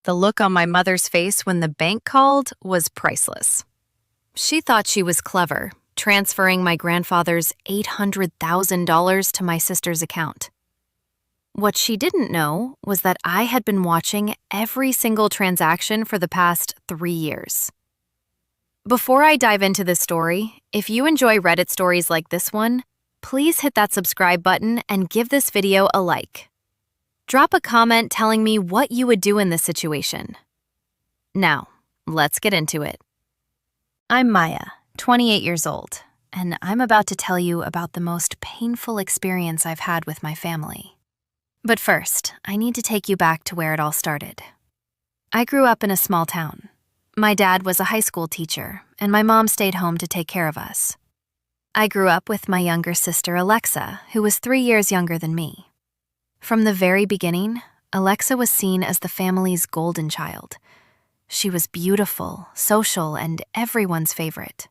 The look on my mother's face when the bank called was priceless. She thought she was clever, transferring my grandfather's $800,000 to my sister's account. What she didn't know was that I had been watching every single transaction for the past 3 years. Before I dive into this story, if you enjoy Reddit stories like this one, please hit that subscribe button and give this video a like. Drop a comment telling me what you would do in this situation. Now, let's get into it. I'm Maya, 28 years old, and I'm about to tell you about the most painful experience I've had with my family. But first, I need to take you back to where it all started. I grew up in a small town. My dad was a high school teacher, and my mom stayed home to take care of us. I grew up with my younger sister, Alexa, who was 3 years younger than me. From the very beginning, Alexa was seen as the family's golden child. She was beautiful, social, and everyone's favorite.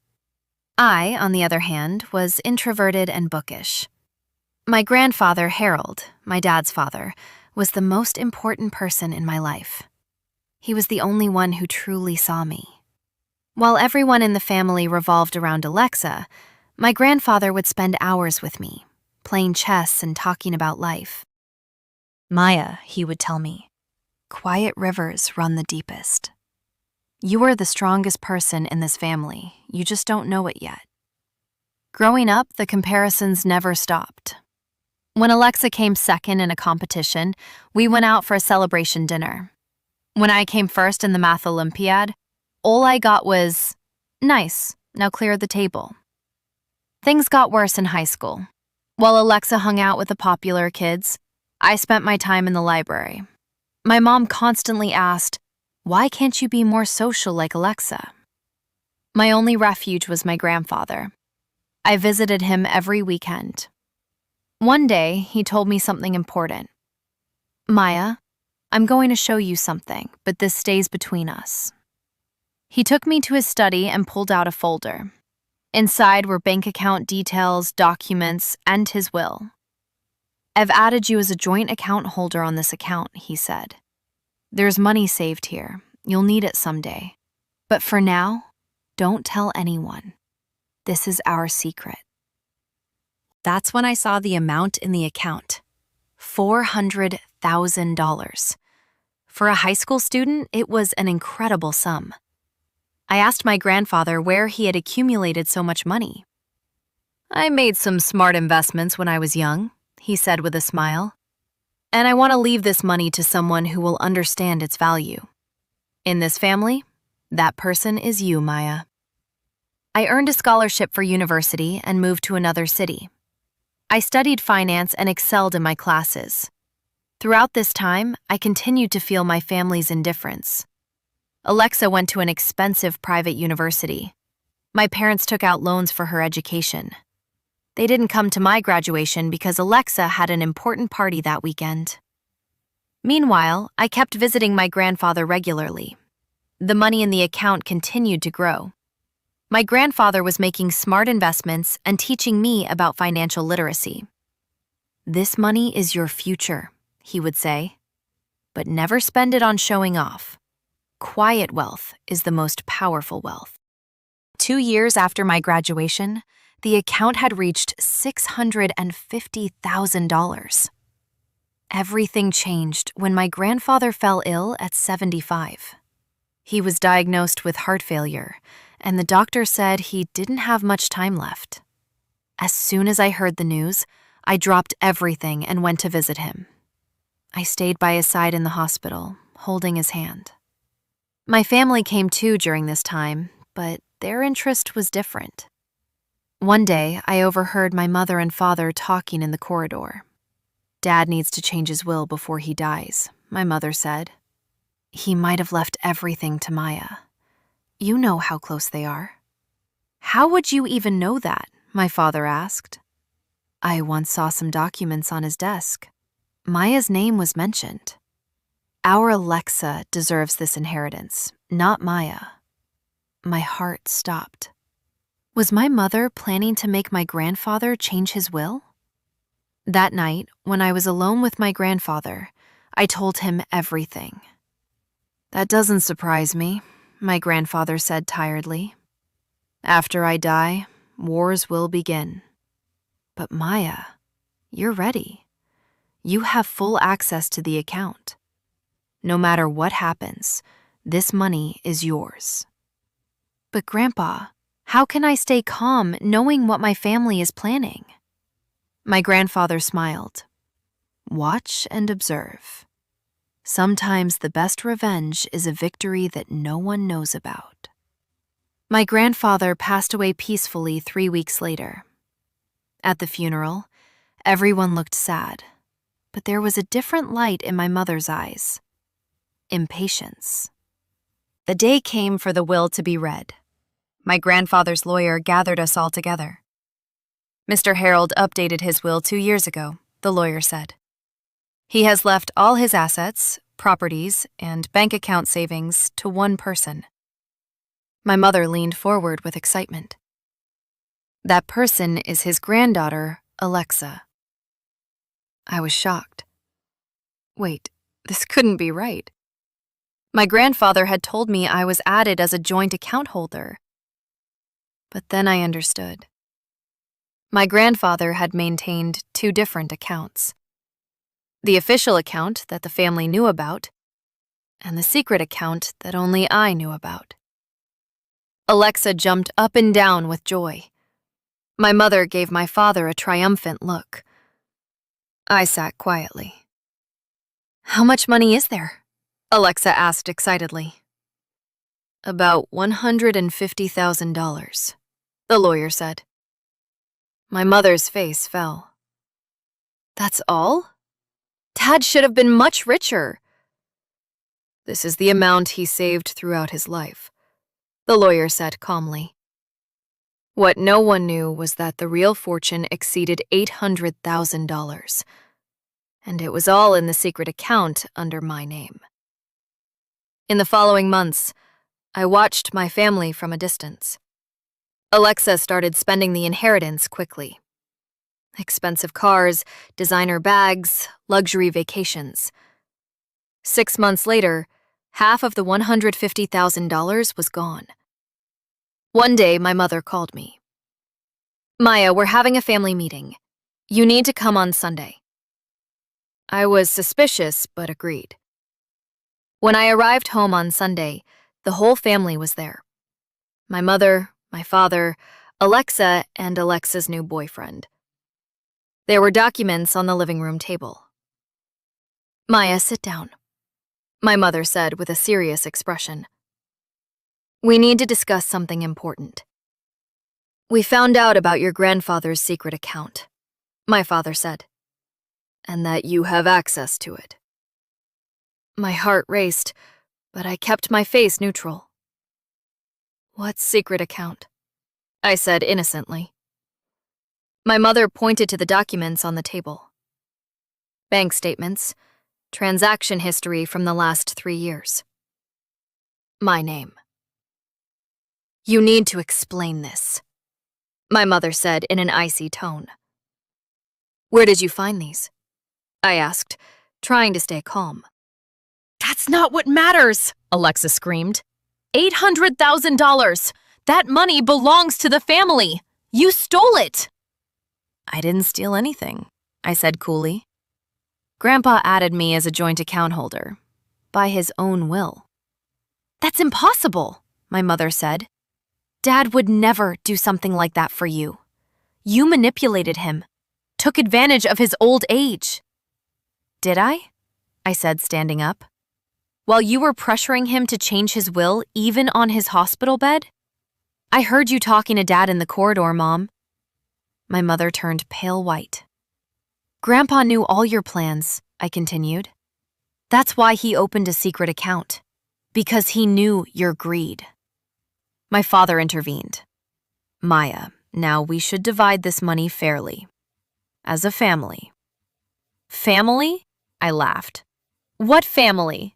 I, on the other hand, was introverted and bookish. My grandfather, Harold, my dad's father, was the most important person in my life. He was the only one who truly saw me. While everyone in the family revolved around Alexa, my grandfather would spend hours with me, playing chess and talking about life. Maya, he would tell me, quiet rivers run the deepest. You are the strongest person in this family, you just don't know it yet. Growing up, the comparisons never stopped. When Alexa came second in a competition, we went out for a celebration dinner. When I came first in the math Olympiad, all I got was, "Nice, now clear the table." Things got worse in high school. While Alexa hung out with the popular kids, I spent my time in the library. My mom constantly asked, "Why can't you be more social like Alexa?" My only refuge was my grandfather. I visited him every weekend. One day, he told me something important. "Maya, I'm going to show you something, but this stays between us." He took me to his study and pulled out a folder. Inside were bank account details, documents, and his will. "I've added you as a joint account holder on this account," he said. "There's money saved here. You'll need it someday. But for now, don't tell anyone. This is our secret." That's when I saw the amount in the account. $400,000. For a high school student, it was an incredible sum. I asked my grandfather where he had accumulated so much money. "I made some smart investments when I was young," he said with a smile. "And I want to leave this money to someone who will understand its value. In this family, that person is you, Maya." I earned a scholarship for university and moved to another city. I studied finance and excelled in my classes. Throughout this time, I continued to feel my family's indifference. Alexa went to an expensive private university. My parents took out loans for her education. They didn't come to my graduation because Alexa had an important party that weekend. Meanwhile, I kept visiting my grandfather regularly. The money in the account continued to grow. My grandfather was making smart investments and teaching me about financial literacy. "This money is your future," he would say, "but never spend it on showing off. Quiet wealth is the most powerful wealth." 2 years after my graduation, the account had reached $650,000. Everything changed when my grandfather fell ill at 75. He was diagnosed with heart failure, and the doctor said he didn't have much time left. As soon as I heard the news, I dropped everything and went to visit him. I stayed by his side in the hospital, holding his hand. My family came too during this time, but their interest was different. One day, I overheard my mother and father talking in the corridor. "Dad needs to change his will before he dies," my mother said. "He might have left everything to Maya. You know how close they are." "How would you even know that?" my father asked. "I once saw some documents on his desk. Maya's name was mentioned. Our Alexa deserves this inheritance, not Maya." My heart stopped. Was my mother planning to make my grandfather change his will? That night, when I was alone with my grandfather, I told him everything. That doesn't surprise me, my grandfather said tiredly. After I die, wars will begin. But Maya, you're ready. You have full access to the account. No matter what happens, this money is yours. But Grandpa, how can I stay calm knowing what my family is planning? My grandfather smiled. Watch and observe. Sometimes the best revenge is a victory that no one knows about. My grandfather passed away peacefully 3 weeks later. At the funeral, everyone looked sad, but there was a different light in my mother's eyes. Impatience. The day came for the will to be read. My grandfather's lawyer gathered us all together. Mr. Harold updated his will 2 years ago, the lawyer said. He has left all his assets, properties, and bank account savings to one person. My mother leaned forward with excitement. That person is his granddaughter, Alexa. I was shocked. Wait, this couldn't be right. My grandfather had told me I was added as a joint account holder. But then I understood. My grandfather had maintained 2 different accounts. The official account that the family knew about, and the secret account that only I knew about. Alexa jumped up and down with joy. My mother gave my father a triumphant look. I sat quietly. How much money is there? Alexa asked excitedly. About $150,000, the lawyer said. My mother's face fell. That's all? Dad should have been much richer. This is the amount he saved throughout his life, the lawyer said calmly. What no one knew was that the real fortune exceeded $800,000, and it was all in the secret account under my name. In the following months, I watched my family from a distance. Alexa started spending the inheritance quickly. Expensive cars, designer bags, luxury vacations. 6 months later, half of the $150,000 was gone. One day, my mother called me. Maya, we're having a family meeting. You need to come on Sunday. I was suspicious, but agreed. When I arrived home on Sunday, the whole family was there. My mother, my father, Alexa, and Alexa's new boyfriend. There were documents on the living room table. Maya, sit down, my mother said with a serious expression. We need to discuss something important. We found out about your grandfather's secret account, my father said, and that you have access to it. My heart raced, but I kept my face neutral. What secret account? I said innocently. My mother pointed to the documents on the table. Bank statements, transaction history from the last 3 years. My name. You need to explain this, my mother said in an icy tone. Where did you find these? I asked, trying to stay calm. That's not what matters, Alexa screamed. $800,000! That money belongs to the family! You stole it! I didn't steal anything, I said coolly. Grandpa added me as a joint account holder, by his own will. That's impossible, my mother said. Dad would never do something like that for you. You manipulated him, took advantage of his old age. Did I? I said, standing up. While you were pressuring him to change his will even on his hospital bed? I heard you talking to Dad in the corridor, Mom. My mother turned pale white. Grandpa knew all your plans, I continued. That's why he opened a secret account, because he knew your greed. My father intervened. Maya, now we should divide this money fairly. As a family. Family? I laughed. What family?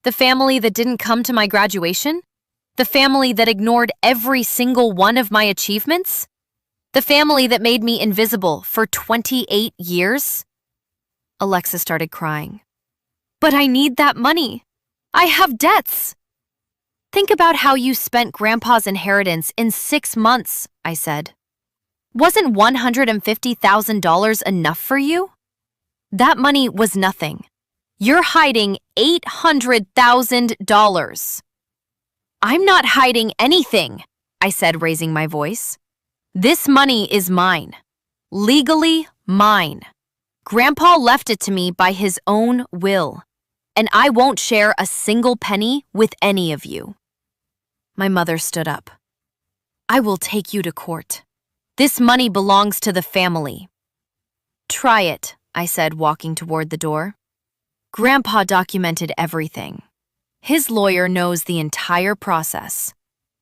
The family that didn't come to my graduation? The family that ignored every single one of my achievements? The family that made me invisible for 28 years? Alexa started crying. But I need that money. I have debts. Think about how you spent Grandpa's inheritance in 6 months, I said. Wasn't $150,000 enough for you? That money was nothing. You're hiding $800,000. I'm not hiding anything, I said, raising my voice. This money is mine. Legally mine. Grandpa left it to me by his own will, and I won't share a single penny with any of you. My mother stood up. I will take you to court. This money belongs to the family. Try it, I said, walking toward the door. Grandpa documented everything. His lawyer knows the entire process.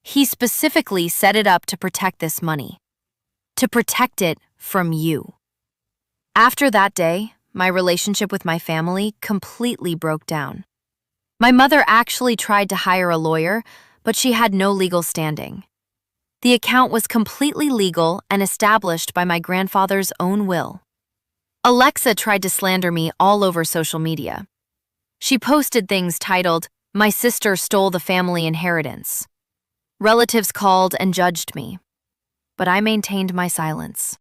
He specifically set it up to protect this money. To protect it from you. After that day, my relationship with my family completely broke down. My mother actually tried to hire a lawyer, but she had no legal standing. The account was completely legal and established by my grandfather's own will. Alexa tried to slander me all over social media. She posted things titled, "My sister stole the family inheritance." Relatives called and judged me, but I maintained my silence.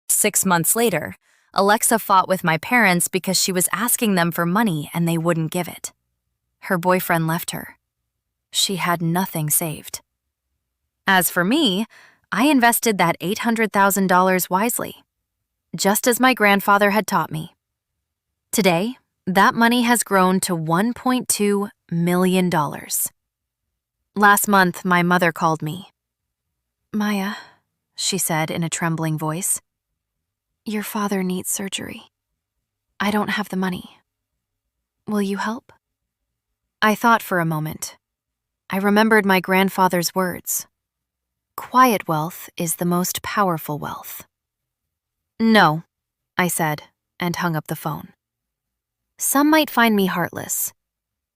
6 months later, Alexa fought with my parents because she was asking them for money and they wouldn't give it. Her boyfriend left her. She had nothing saved. As for me, I invested that $800,000 wisely, just as my grandfather had taught me. Today, that money has grown to $1.2 million. Last month, my mother called me. Maya, she said in a trembling voice, your father needs surgery. I don't have the money. Will you help? I thought for a moment. I remembered my grandfather's words. Quiet wealth is the most powerful wealth. No, I said, and hung up the phone. Some might find me heartless,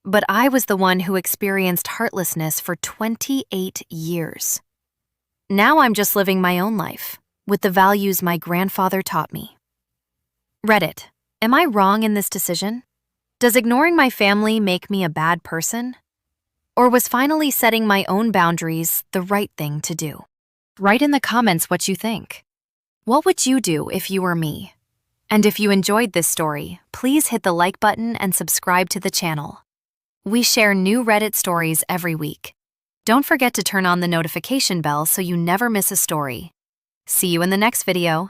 but I was the one who experienced heartlessness for 28 years. Now I'm just living my own life, with the values my grandfather taught me. Reddit, am I wrong in this decision? Does ignoring my family make me a bad person? Or was finally setting my own boundaries the right thing to do? Write in the comments what you think. What would you do if you were me? And if you enjoyed this story, please hit the like button and subscribe to the channel. We share new Reddit stories every week. Don't forget to turn on the notification bell so you never miss a story. See you in the next video.